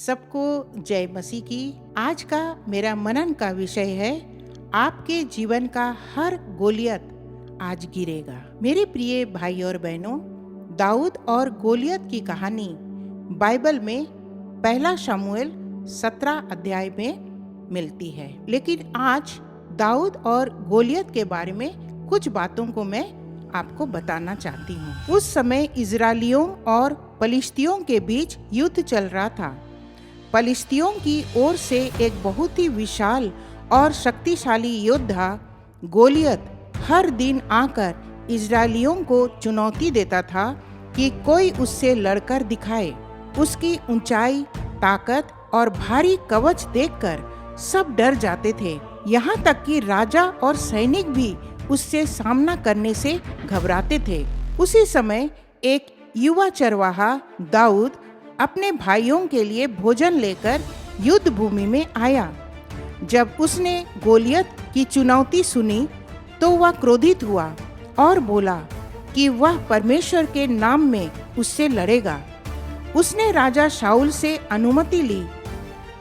सबको जय मसीह की। आज का मेरा मनन का विषय है, आपके जीवन का हर गोलियत आज गिरेगा। मेरे प्रिय भाई और बहनों, दाऊद और गोलियत की कहानी बाइबल में पहला शमूएल 17 अध्याय में मिलती है। लेकिन आज दाऊद और गोलियत के बारे में कुछ बातों को मैं आपको बताना चाहती हूँ। उस समय इजरायलियों और फलिश्तियों के बीच युद्ध चल रहा था। फलिश्तियों की ओर से एक बहुत ही विशाल और शक्तिशाली योद्धा गोलियत हर दिन आकर इजरायलियों को चुनौती देता था कि कोई उससे लड़कर दिखाए। उसकी ऊंचाई, ताकत और भारी कवच देखकर सब डर जाते थे। यहाँ तक कि राजा और सैनिक भी उससे सामना करने से घबराते थे। उसी समय एक युवा चरवाहा दाऊद अपने भाइयों के लिए भोजन लेकर युद्ध भूमि में आया। जब उसने गोलियत की चुनौती सुनी तो वह क्रोधित हुआ और बोला कि वह परमेश्वर के नाम में उससे लड़ेगा। उसने राजा शाऊल से अनुमति ली,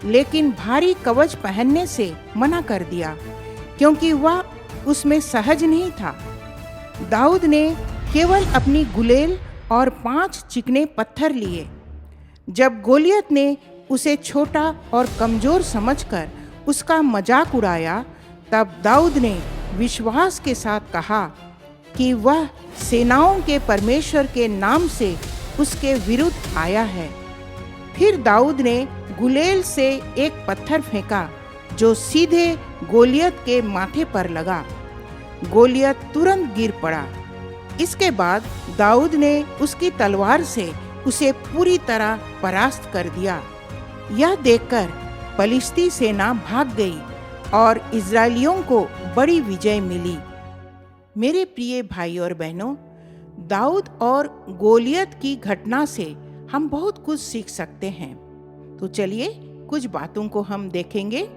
लेकिन भारी कवच पहनने से मना कर दिया, क्योंकि वह उसमें सहज नहीं था। दाऊद ने केवल अपनी गुलेल और 5 चिकने पत्थर लिए। जब गोलियत ने उसे छोटा और कमजोर समझकर उसका मजाक उड़ाया, तब दाऊद ने विश्वास के साथ कहा कि वह सेनाओं के परमेश्वर के नाम से उसके विरुद्ध आया है। फिर दाऊद ने गुलेल से एक पत्थर फेंका जो सीधे गोलियत के माथे पर लगा। गोलियत तुरंत गिर पड़ा। इसके बाद दाऊद ने उसकी तलवार से उसे पूरी तरह परास्त कर दिया। यह देखकर फलिश्ती सेना भाग गई और इजरायलियों को बड़ी विजय मिली। मेरे प्रिय भाई और बहनों, दाऊद और गोलियत की घटना से हम बहुत कुछ सीख सकते हैं। तो चलिए कुछ बातों को हम देखेंगे।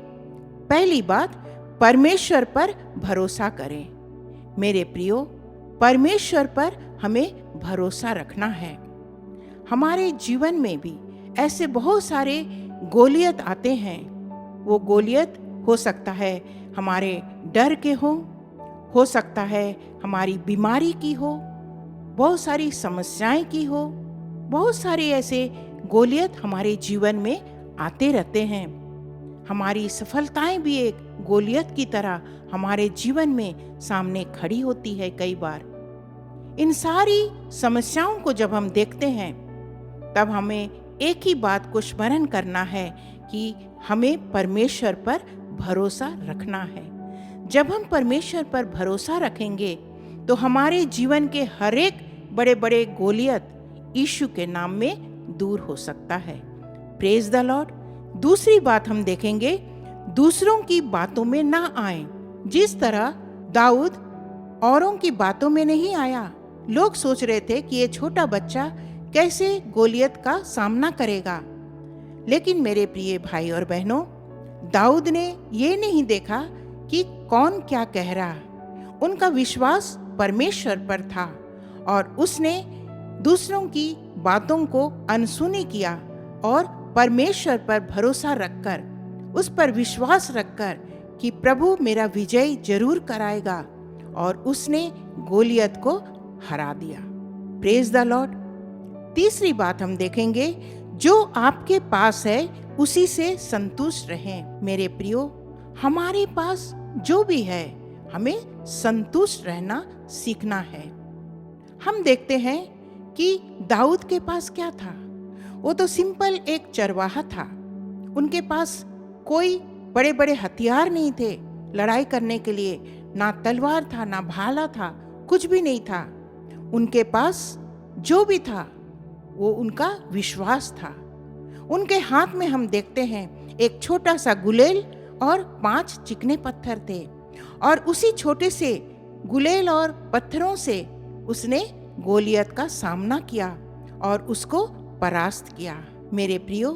पहली बात, परमेश्वर पर भरोसा करें। मेरे प्रियो, परमेश्वर पर हमें भरोसा रखना है। हमारे जीवन में भी ऐसे बहुत सारे गोलियत आते हैं। वो गोलियत हो सकता है हमारे डर के हो सकता है हमारी बीमारी की हो, बहुत सारी समस्याएं की हो। बहुत सारे ऐसे गोलियत हमारे जीवन में आते रहते हैं। हमारी सफलताएं भी एक गोलियत की तरह हमारे जीवन में सामने खड़ी होती है कई बार। इन सारी समस्याओं को जब हम देखते हैं, तब हमें एक ही बात को स्मरण करना है कि हमें परमेश्वर पर भरोसा रखना है। जब हम परमेश्वर पर भरोसा रखेंगे तो हमारे जीवन के हर एक बड़े बड़े गोलियत यीशु के नाम में दूर हो सकता है। Praise the Lord. दूसरी बात हम देखेंगे, दूसरों की बातों में ना आए। जिस तरह दाऊद औरों की बातों में नहीं आया। लोग सोच रहे थे कि ये छोटा बच्चा कैसे गोलियत का सामना करेगा। लेकिन मेरे प्रिय भाई और बहनों, दाऊद ने ये नहीं देखा कि कौन क्या कह रहा। उनका विश्वास परमेश्वर पर था और उसने दूसरों की बातों को अनसुनी किया और परमेश्वर पर भरोसा रखकर, उस पर विश्वास रखकर कि प्रभु मेरा विजय जरूर कराएगा, और उसने गोलियत को हरा दिया। Praise the Lord. तीसरी बात हम देखेंगे, जो आपके पास है उसी से संतुष्ट रहें। मेरे प्रियो, हमारे पास जो भी है हमें संतुष्ट रहना सीखना है। हम देखते हैं कि दाऊद के पास क्या था। वो तो सिंपल एक चरवाहा था। उनके पास कोई बड़े बड़े हथियार नहीं थे लड़ाई करने के लिए। ना तलवार था, ना भाला था, कुछ भी नहीं था। उनके पास जो भी था वो उनका विश्वास था। उनके हाथ में हम देखते हैं एक छोटा सा गुलेल और 5 चिकने पत्थर थे, और उसी छोटे से गुलेल और पत्थरों से उसने गोलियत का सामना किया और उसको परास्त किया। मेरे प्रियो,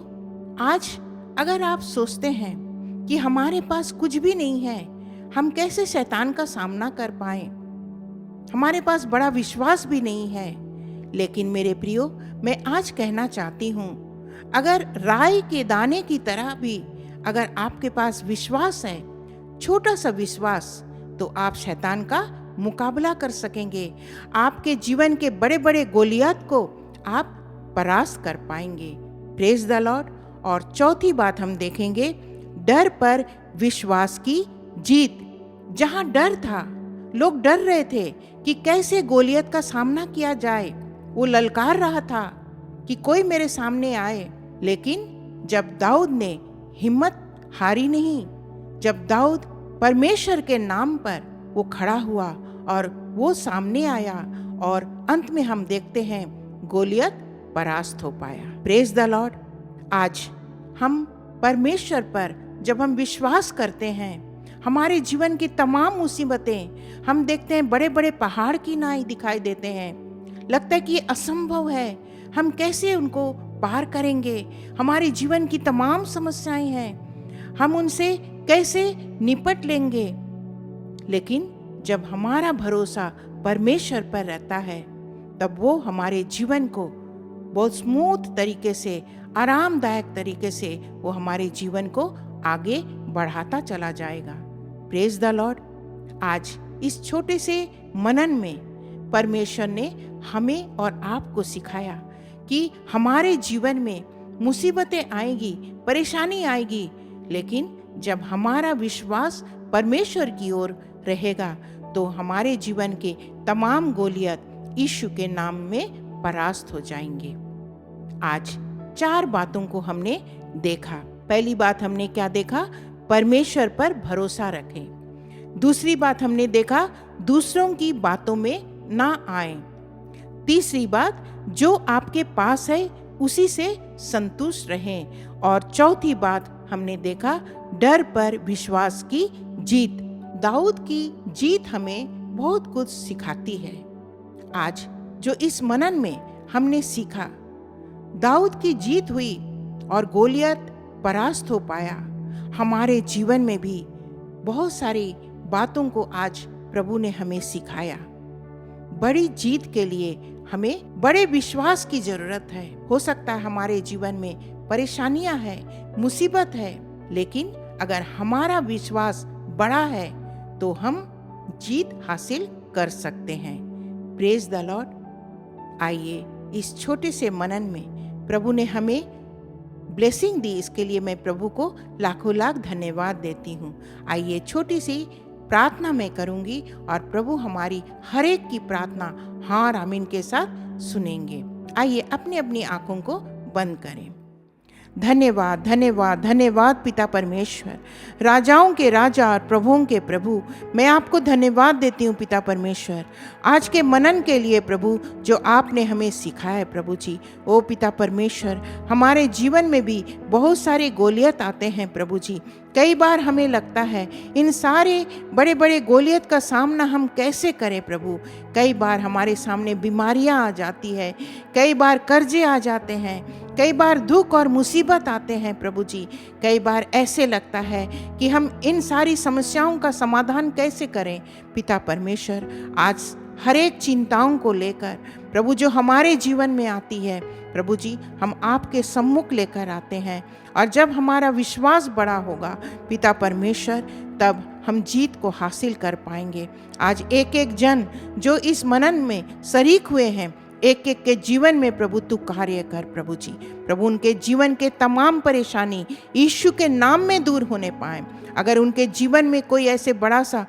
आज अगर आप सोचते हैं कि हमारे पास कुछ भी नहीं है, हम कैसे शैतान का सामना कर पाए, हमारे पास बड़ा विश्वास भी नहीं है, लेकिन मेरे प्रियो, मैं आज कहना चाहती हूँ, अगर राई के दाने की तरह भी अगर आपके पास विश्वास है, छोटा सा विश्वास, तो आप शैतान का मुकाबला कर सकेंगे। आपके जीवन के बड़े बड़े गोलियत को आप परास्त कर पाएंगे। Praise the Lord. और चौथी बात हम देखेंगे, डर पर विश्वास की जीत। जहां डर था, लोग डर रहे थे कि कैसे गोलियत का सामना किया जाए। वो ललकार रहा था कि कोई मेरे सामने आए, लेकिन जब दाऊद ने हिम्मत हारी नहीं, जब दाऊद परमेश्वर के नाम पर वो खड़ा हुआ और वो सामने आया, और अंत में हम देखते हैं गोलियत परास्त हो पाया। Praise the Lord. आज हम परमेश्वर पर जब हम विश्वास करते हैं, हमारे जीवन की तमाम मुसीबतें हम देखते हैं बड़े बड़े पहाड़ की नाई दिखाई देते हैं। लगता है कि ये असंभव है, हम कैसे उनको पार करेंगे। हमारे जीवन की तमाम समस्याएं हैं, हम उनसे कैसे निपट लेंगे। लेकिन जब हमारा भरोसा परमेश्वर पर रहता है, तब वो हमारे जीवन को बहुत स्मूथ तरीके से, आरामदायक तरीके से वो हमारे जीवन को आगे बढ़ाता चला जाएगा। Praise the Lord. आज इस छोटे से मनन में परमेश्वर ने हमें और आपको सिखाया कि हमारे जीवन में मुसीबतें आएगी, परेशानी आएगी, लेकिन जब हमारा विश्वास परमेश्वर की ओर रहेगा, तो हमारे जीवन के तमाम गोलियत यीशु के नाम में परास्त हो जाएंगे। आज 4 बातों को हमने देखा। पहली बात हमने क्या देखा? परमेश्वर पर भरोसा रखें। दूसरी बात हमने देखा, दूसरों की बातों में ना आए। तीसरी बात, जो आपके पास है उसी से संतुष्ट रहें। और चौथी बात हमने देखा, डर पर विश्वास की जीत। दाऊद की जीत हमें बहुत कुछ सिखाती है। आज जो इस मनन में हमने सीखा, दाऊद की जीत हुई और गोलियत परास्त हो पाया। हमारे जीवन में भी बहुत सारी बातों को आज प्रभु ने हमें सिखाया। बड़ी जीत के लिए हमें बड़े विश्वास की जरूरत है। हो सकता है हमारे जीवन में परेशानियां हैं, मुसीबत है, लेकिन अगर हमारा विश्वास बड़ा है तो हम जीत हासिल कर सकते हैं। Praise the Lord. आइए इस छोटे से मनन में प्रभु ने हमें ब्लेसिंग दी, इसके लिए मैं प्रभु को लाखों लाख धन्यवाद देती हूँ। आइए छोटी सी प्रार्थना मैं करूँगी और प्रभु हमारी हर एक की प्रार्थना हाँ आमीन के साथ सुनेंगे। आइए अपनी अपनी आंखों को बंद करें। धन्यवाद धन्यवाद धन्यवाद पिता परमेश्वर, राजाओं के राजा और प्रभुओं के प्रभु, मैं आपको धन्यवाद देती हूँ पिता परमेश्वर, आज के मनन के लिए प्रभु जो आपने हमें सिखाया है प्रभु जी। ओ पिता परमेश्वर, हमारे जीवन में भी बहुत सारे गोलियत आते हैं प्रभु जी। कई बार हमें लगता है इन सारे बड़े बड़े गोलियत का सामना हम कैसे करें प्रभु। कई बार हमारे सामने बीमारियां आ जाती है, कई बार कर्जे आ जाते हैं, कई बार दुख और मुसीबत आते हैं प्रभु जी। कई बार ऐसे लगता है कि हम इन सारी समस्याओं का समाधान कैसे करें। पिता परमेश्वर, आज हर एक चिंताओं को लेकर प्रभु जो हमारे जीवन में आती है प्रभु जी, हम आपके सम्मुख लेकर आते हैं। और जब हमारा विश्वास बड़ा होगा पिता परमेश्वर, तब हम जीत को हासिल कर पाएंगे। आज एक एक जन जो इस मनन में शरीक हुए हैं, एक एक के जीवन में प्रभु तू कार्य कर प्रभु जी। प्रभु उनके जीवन के तमाम परेशानी यीशु के नाम में दूर होने पाए। अगर उनके जीवन में कोई ऐसे बड़ा सा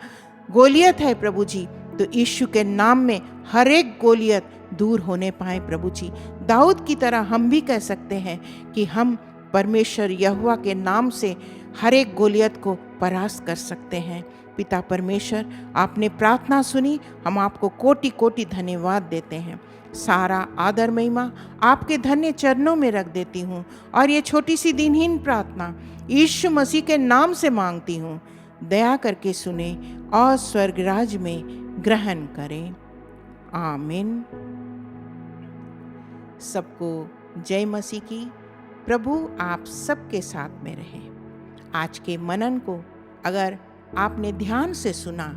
गोलियत है प्रभु जी, तो यीशु के नाम में हर एक गोलियत दूर होने पाए प्रभु जी। दाऊद की तरह हम भी कह सकते हैं कि हम परमेश्वर यहोवा के नाम से हर एक गोलियत को परास्त कर सकते हैं। पिता परमेश्वर, आपने प्रार्थना सुनी, हम आपको कोटि कोटि धन्यवाद देते हैं। सारा आदर महिमा आपके धन्य चरणों में रख देती हूँ और ये छोटी सी दिनहीन प्रार्थना यीशु मसीह के नाम से मांगती हूँ। दया करके सुने और स्वर्गराज में ग्रहण करें। आमीन। सबको जय मसीह की। प्रभु आप सबके साथ में रहे। आज के मनन को अगर आपने ध्यान से सुना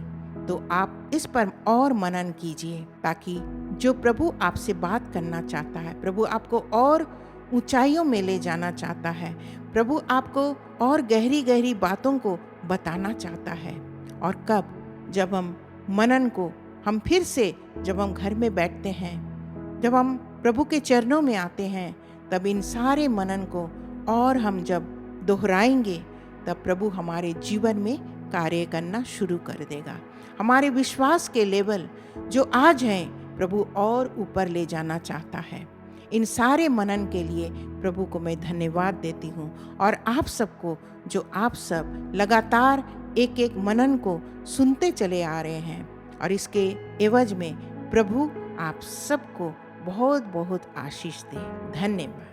तो आप इस पर और मनन कीजिए, ताकि जो प्रभु आपसे बात करना चाहता है, प्रभु आपको और ऊंचाइयों में ले जाना चाहता है। प्रभु आपको और गहरी गहरी बातों को बताना चाहता है। और कब? जब हम फिर से जब हम घर में बैठते हैं, जब हम प्रभु के चरणों में आते हैं, तब इन सारे मनन को और हम जब दोहराएंगे, तब प्रभु हमारे जीवन में कार्य करना शुरू कर देगा। हमारे विश्वास के लेवल जो आज हैं, प्रभु और ऊपर ले जाना चाहता है। इन सारे मनन के लिए प्रभु को मैं धन्यवाद देती हूँ। और आप सबको, जो आप सब लगातार एक एक मनन को सुनते चले आ रहे हैं, और इसके एवज में प्रभु आप सबको बहुत बहुत आशीष दे। धन्यवाद।